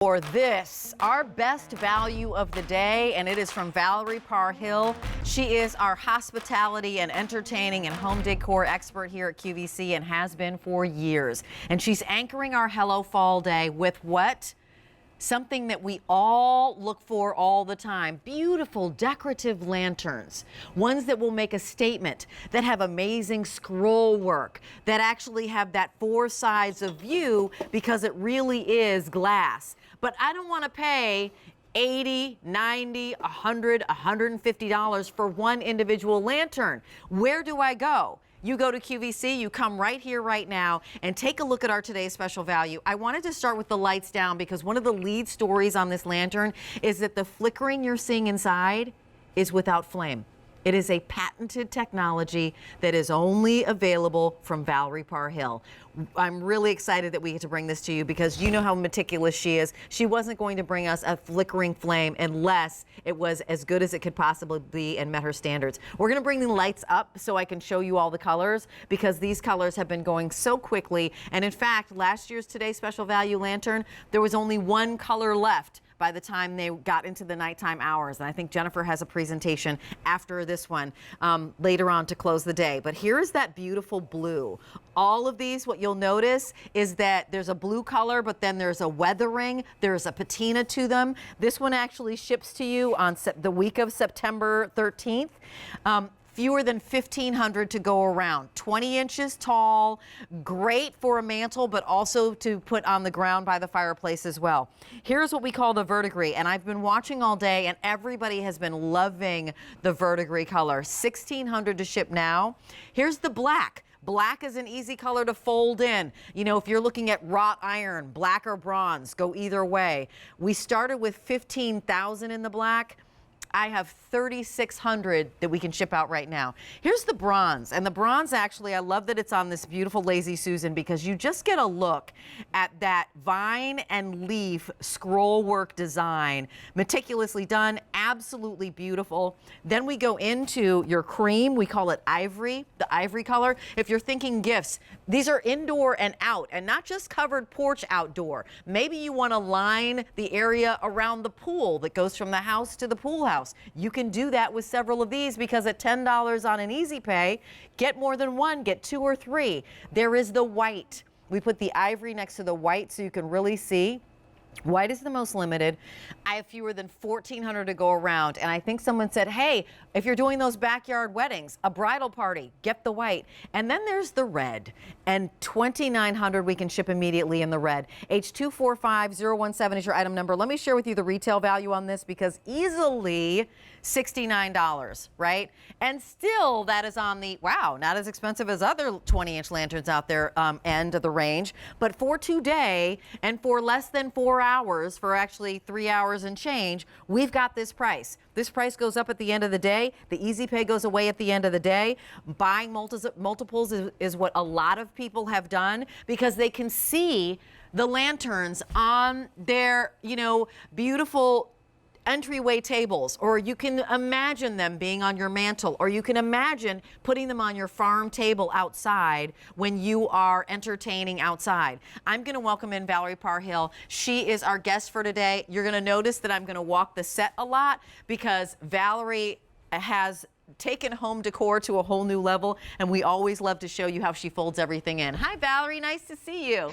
For this, our best value of the day, and it is from Valerie Parrhill. She is our hospitality and entertaining and home decor expert here at QVC and has been for years. And she's anchoring our Hello Fall Day with what? Something that we all look for all the time. Beautiful decorative lanterns. Ones that will make a statement, that have amazing scroll work, that actually have that four sides of view because it really is glass. But I don't want to pay $80, $90, $100, $150 for one individual lantern. Where do I go? You go to QVC, you come right here, right now, and take a look at our today's special value. I wanted to start with the lights down because one of the lead stories on this lantern is that the flickering you're seeing inside is without flame. It is a patented technology that is only available from Valerie Parrhill. I'm really excited that we get to bring this to you because you know how meticulous she is. She wasn't going to bring us a flickering flame unless it was as good as it could possibly be and met her standards. We're going to bring the lights up so I can show you all the colors because these colors have been going so quickly. And in fact, last year's Today's Special Value lantern, there was only one color left by the time they got into the nighttime hours. And I think Jennifer has a presentation after this one later on to close the day. But here's that beautiful blue. All of these, what you'll notice is that there's a blue color, but then there's a weathering, there's a patina to them. This one actually ships to you on the week of September 13th. Fewer than 1,500 to go around. 20 inches tall, great for a mantle, but also to put on the ground by the fireplace as well. Here's what we call the Verdigris, and I've been watching all day, and everybody has been loving the Verdigris color. 1,600 to ship now. Here's the black. Black is an easy color to fold in. You know, if you're looking at wrought iron, black or bronze, go either way. We started with 15,000 in the black. I have 3,600 that we can ship out right now. Here's the bronze, and the bronze actually, I love that it's on this beautiful Lazy Susan because you just get a look at that vine and leaf scroll work design. Meticulously done, absolutely beautiful. Then we go into your cream, we call it ivory, the ivory color. If you're thinking gifts, these are indoor and out, and not just covered porch outdoor. Maybe you want to line the area around the pool that goes from the house to the pool house. You can do that with several of these because at $10 on an easy pay, get more than one, get two or three. There is the white. We put the ivory next to the white so you can really see. White is the most limited. I have fewer than 1,400 to go around. And I think someone said, hey, if you're doing those backyard weddings, a bridal party, get the white. And then there's the red. And 2,900 we can ship immediately in the red. H245017 is your item number. Let me share with you the retail value on this because easily $69, right? And still that is on the, wow, not as expensive as other 20-inch lanterns out there end of the range. But for today and for less than 4 hours, for actually 3 hours and change, we've got this price. This price goes up at the end of the day. The easy pay goes away at the end of the day. Buying multiples is what a lot of people have done because they can see the lanterns on their, you know, beautiful entryway tables, or you can imagine them being on your mantle, or you can imagine putting them on your farm table outside when you are entertaining outside. I'm going to welcome in Valerie Parrhill. She is our guest for today. You're going to notice that I'm going to walk the set a lot because Valerie has taken home decor to a whole new level, and we always love to show you how she folds everything in. Hi, Valerie. Nice to see you.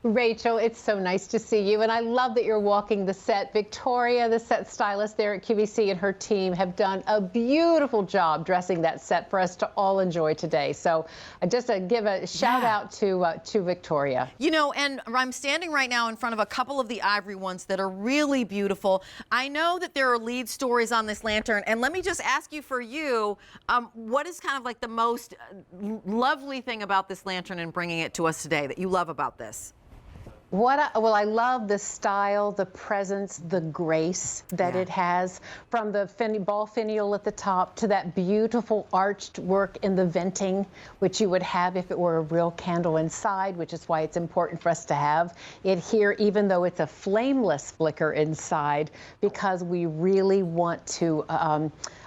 Rachel, it's so nice to see you, and I love that you're walking the set. Victoria, the set stylist there at QVC, and her team have done a beautiful job dressing that set for us to all enjoy today. So just to give a shout out to Victoria. You know, and I'm standing right now in front of a couple of the ivory ones that are really beautiful. I know that there are lead stories on this lantern, and let me just ask you for you, what is kind of like the most lovely thing about this lantern and bringing it to us today that you love about this? Well, I love the style, the presence, the grace that it has, from the ball finial at the top to that beautiful arched work in the venting, which you would have if it were a real candle inside, which is why it's important for us to have it here, even though it's a flameless flicker inside, because we really want to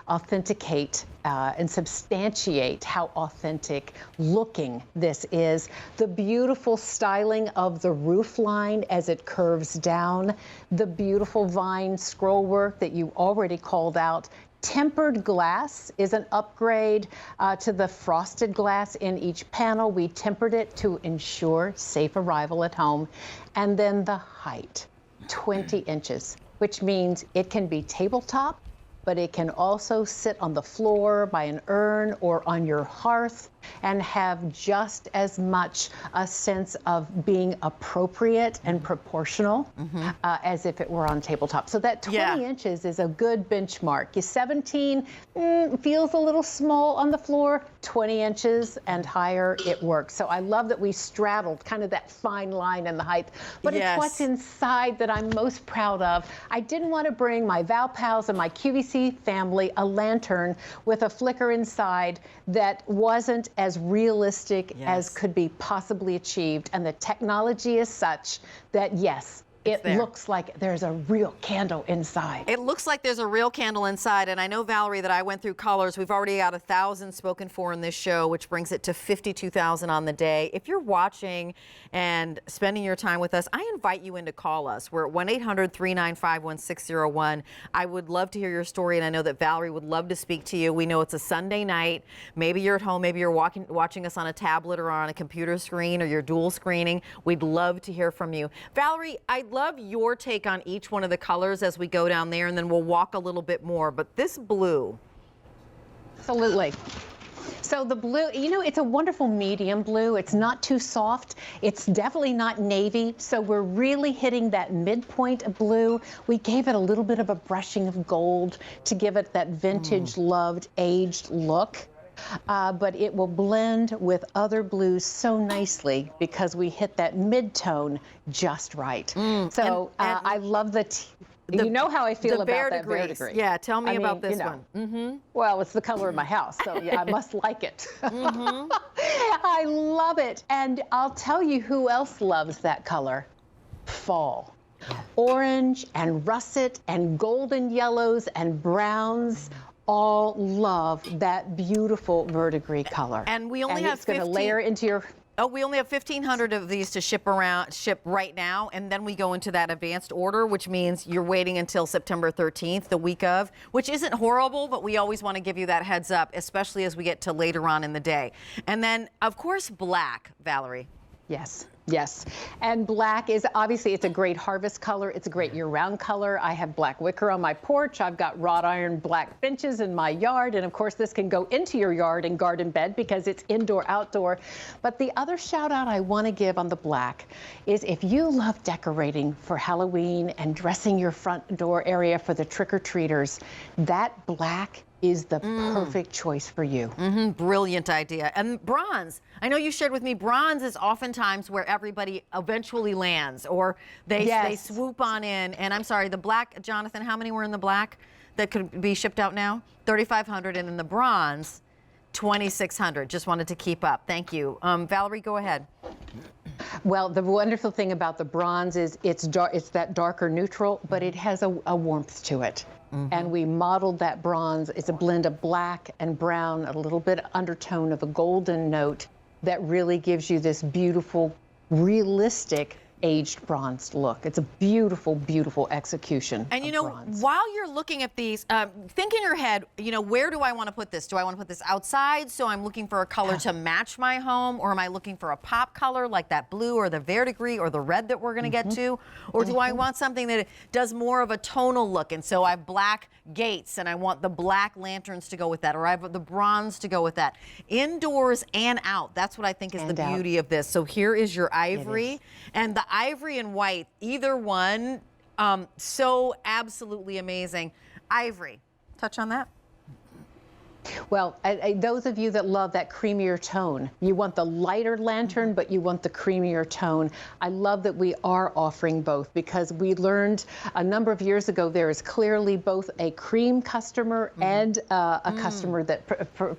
authenticate and substantiate how authentic looking this is. The beautiful styling of the roof line as it curves down, the beautiful vine scroll work that you already called out. Tempered glass is an upgrade to the frosted glass in each panel. We tempered it to ensure safe arrival at home. And then the height, 20 inches, which means it can be tabletop, but it can also sit on the floor by an urn or on your hearth and have just as much a sense of being appropriate and proportional as if it were on tabletop. So that 20 inches is a good benchmark. 17 feels a little small on the floor, 20 inches and higher, it works. So I love that we straddled kind of that fine line in the height, but it's what's inside that I'm most proud of. I didn't want to bring my Val pals and my QVC family a lantern with a flicker inside that wasn't as realistic as could be possibly achieved. And the technology is such that, yes, it looks like there's a real candle inside. It looks like there's a real candle inside. And I know, Valerie, that I went through colors. We've already got 1,000 spoken for in this show, which brings it to 52,000 on the day. If you're watching and spending your time with us, I invite you in to call us. We're at 1-800-395-1601. I would love to hear your story, and I know that Valerie would love to speak to you. We know it's a Sunday night. Maybe you're at home. Maybe you're watching us on a tablet or on a computer screen, or you're dual screening. We'd love to hear from you. Valerie, I'd love your take on each one of the colors as we go down there, and then we'll walk a little bit more. But this blue. Absolutely. So the blue, you know, it's a wonderful medium blue. It's not too soft. It's definitely not navy. So we're really hitting that midpoint of blue. We gave it a little bit of a brushing of gold to give it that vintage, loved, aged look. But it will blend with other blues so nicely because we hit that mid-tone just right. So I love you know how I feel about that Verdigris. Yeah, tell me about this one. Well, it's the color of my house, so yeah, I must like it. I love it. And I'll tell you who else loves that color. Fall. Orange and russet and golden yellows and browns all love that beautiful Verdigris color. And we only have it's going to layer into your... Oh, we only have 1,500 of these to ship right now, and then we go into that advanced order, which means you're waiting until September 13th, the week of, which isn't horrible, but we always want to give you that heads up, especially as we get to later on in the day. And then, of course, black, Valerie. Yes. Yes. And black is obviously, it's a great harvest color. It's a great year-round color. I have black wicker on my porch. I've got wrought iron black benches in my yard. And of course, this can go into your yard and garden bed because it's indoor, outdoor. But the other shout out I want to give on the black is if you love decorating for Halloween and dressing your front door area for the trick-or-treaters, that black is the perfect choice for you. Brilliant idea. And bronze. I know you shared with me, bronze is oftentimes where everybody eventually lands, or they swoop on in. And I'm sorry, the black, Jonathan, how many were in the black that could be shipped out now? 3,500, and in the bronze, 2,600. Just wanted to keep up. Thank you. Valerie, go ahead. Well, the wonderful thing about the bronze is it's that darker neutral, but it has a warmth to it. And we modeled that bronze. It's a blend of black and brown, a little bit undertone of a golden note that really gives you this beautiful, realistic aged bronze look. It's a beautiful, beautiful execution. And you know, while you're looking at these, think in your head, you know, where do I want to put this? Do I want to put this outside? So I'm looking for a color to match my home, or am I looking for a pop color like that blue or the Verdigris or the red that we're going to get to? Or do I want something that does more of a tonal look? And so I have black gates and I want the black lanterns to go with that, or I have the bronze to go with that. Indoors and out. That's what I think is the beauty of this. So here is your ivory, and the ivory and white, either one, so absolutely amazing. Ivory, touch on that. Well, those of you that love that creamier tone, you want the lighter lantern, but you want the creamier tone. I love that we are offering both, because we learned a number of years ago there is clearly both a cream customer and a customer that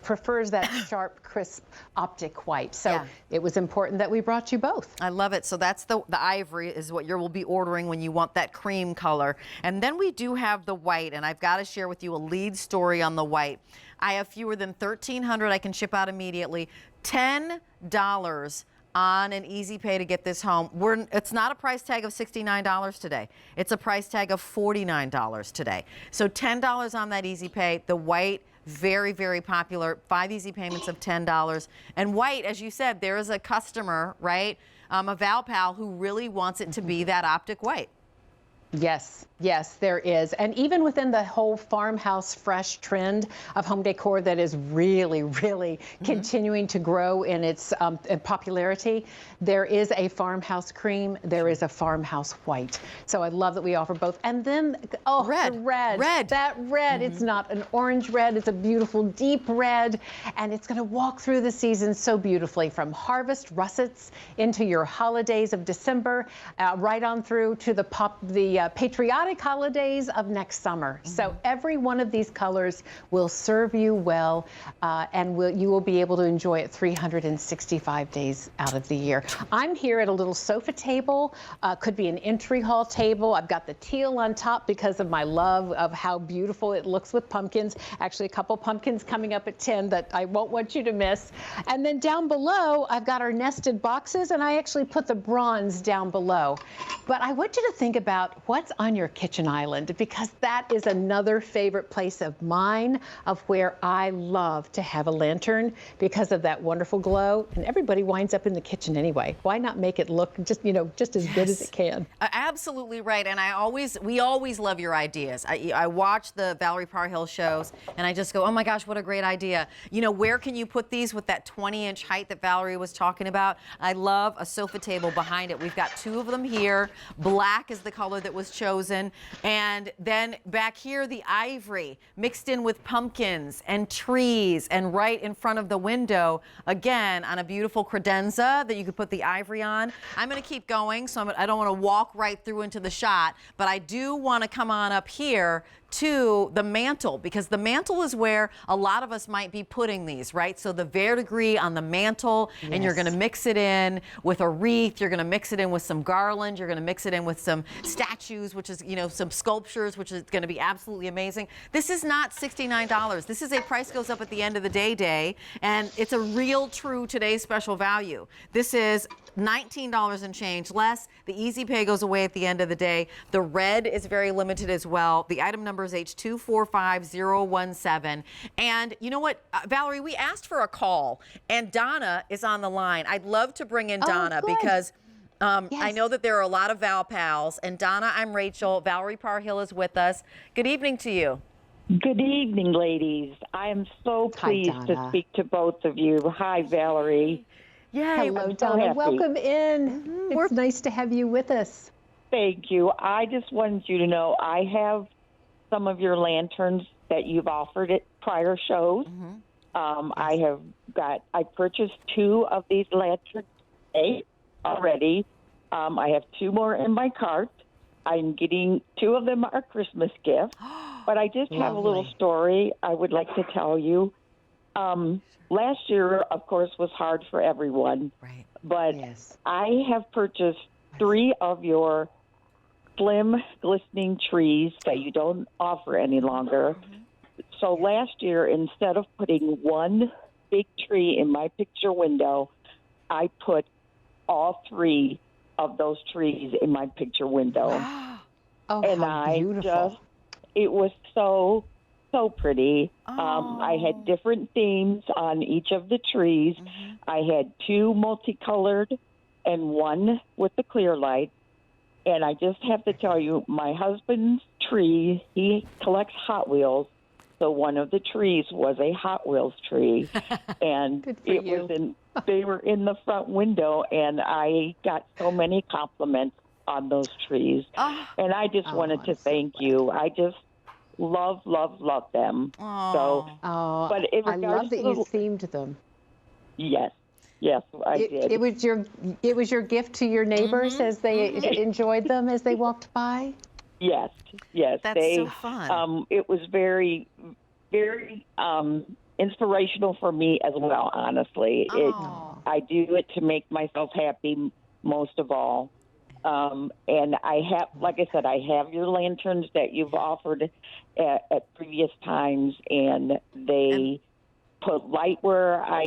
prefers that sharp, crisp optic white. So it was important that we brought you both. I love it. So that's the ivory is what you will be ordering when you want that cream color. And then we do have the white, and I've got to share with you a lead story on the white. I have fewer than 1,300 I can ship out immediately. $10 on an easy pay to get this home. It's not a price tag of $69 today. It's a price tag of $49 today. So $10 on that easy pay. The white, very, very popular. 5 easy payments of $10. And white, as you said, there is a customer, right? A Val Pal who really wants it to be that optic white. Yes, yes, there is. And even within the whole farmhouse fresh trend of home decor that is really, really continuing to grow in its popularity, there is a farmhouse cream, there is a farmhouse white. So I love that we offer both. And then, oh, red. The red. Red. That red, it's not an orange red, it's a beautiful deep red, and it's going to walk through the season so beautifully, from harvest russets into your holidays of December, right on through to the patriotic holidays of next summer. So every one of these colors will serve you well, and you will be able to enjoy it 365 days out of the year. I'm here at a little sofa table, could be an entry hall table. I've got the teal on top because of my love of how beautiful it looks with pumpkins. Actually, a couple pumpkins coming up at 10 that I won't want you to miss. And then down below, I've got our nested boxes, and I actually put the bronze down below. But I want you to think about what's on your kitchen island, because that is another favorite place of mine, of where I love to have a lantern because of that wonderful glow. And everybody winds up in the kitchen anyway. Why not make it look just as good as it can? Absolutely right. And we always love your ideas. I watch the Valerie Parrhill shows, and I just go, oh my gosh, what a great idea. Where can you put these with that 20-inch height that Valerie was talking about? I love a sofa table behind it. We've got 2 of them here. Black is the color that was chosen. And then back here, the ivory mixed in with pumpkins and trees, and right in front of the window, again, on a beautiful credenza that you could put the ivory on. I'm going to keep going, so I don't want to walk right through into the shot, but I do want to come on up here to the mantle, because the mantle is where a lot of us might be putting these, right? So the verdigris on the mantle, and you're going to mix it in with a wreath, you're going to mix it in with some garland, you're going to mix it in with some statues, which is, some sculptures, which is going to be absolutely amazing. This is not $69. This is a price goes up at the end of the day, and it's a real true today's special value. This is $19 and change less. The easy pay goes away at the end of the day. The red is very limited as well. The item number is H245017. And you know what, Valerie, we asked for a call, and Donna is on the line. I'd love to bring in Donna because I know that there are a lot of Val Pals. And Donna, I'm Rachel. Valerie Parrhill is with us. Good evening to you. Good evening, ladies. I am so pleased to speak to both of you. Hi, Valerie. Yay. Hello, Donna. Welcome in. It's nice to have you with us. Thank you. I just wanted you to know I have some of your lanterns that you've offered at prior shows. I purchased 2 of these lanterns already. I have 2 more in my cart. I'm getting 2 of them are a Christmas gift. But I just have a little story I would like to tell you. Last year, of course, was hard for everyone. Right. But I have purchased 3 of your slim, glistening trees that you don't offer any longer. So last year, instead of putting 1 big tree in my picture window, I put all 3 of those trees in my picture window. And how beautiful. It was so pretty. I had different themes on each of the trees. I had 2 multicolored and 1 with the clear light. And I just have to tell you, my husband's tree, he collects Hot Wheels. So one of the trees was a Hot Wheels tree. And they were in the front window, and I got so many compliments on those trees. And I just wanted to thank you. love them. So, Oh, but in I love regards that to you the- themed them. yes, I did. It was your gift to your neighbors as they enjoyed them as they walked by. Yes. That's so fun. It was very, very inspirational for me as well. Honestly, I do it to make myself happy most of all. And I have, like I said, I have your lanterns that you've offered at previous times, and they put light where I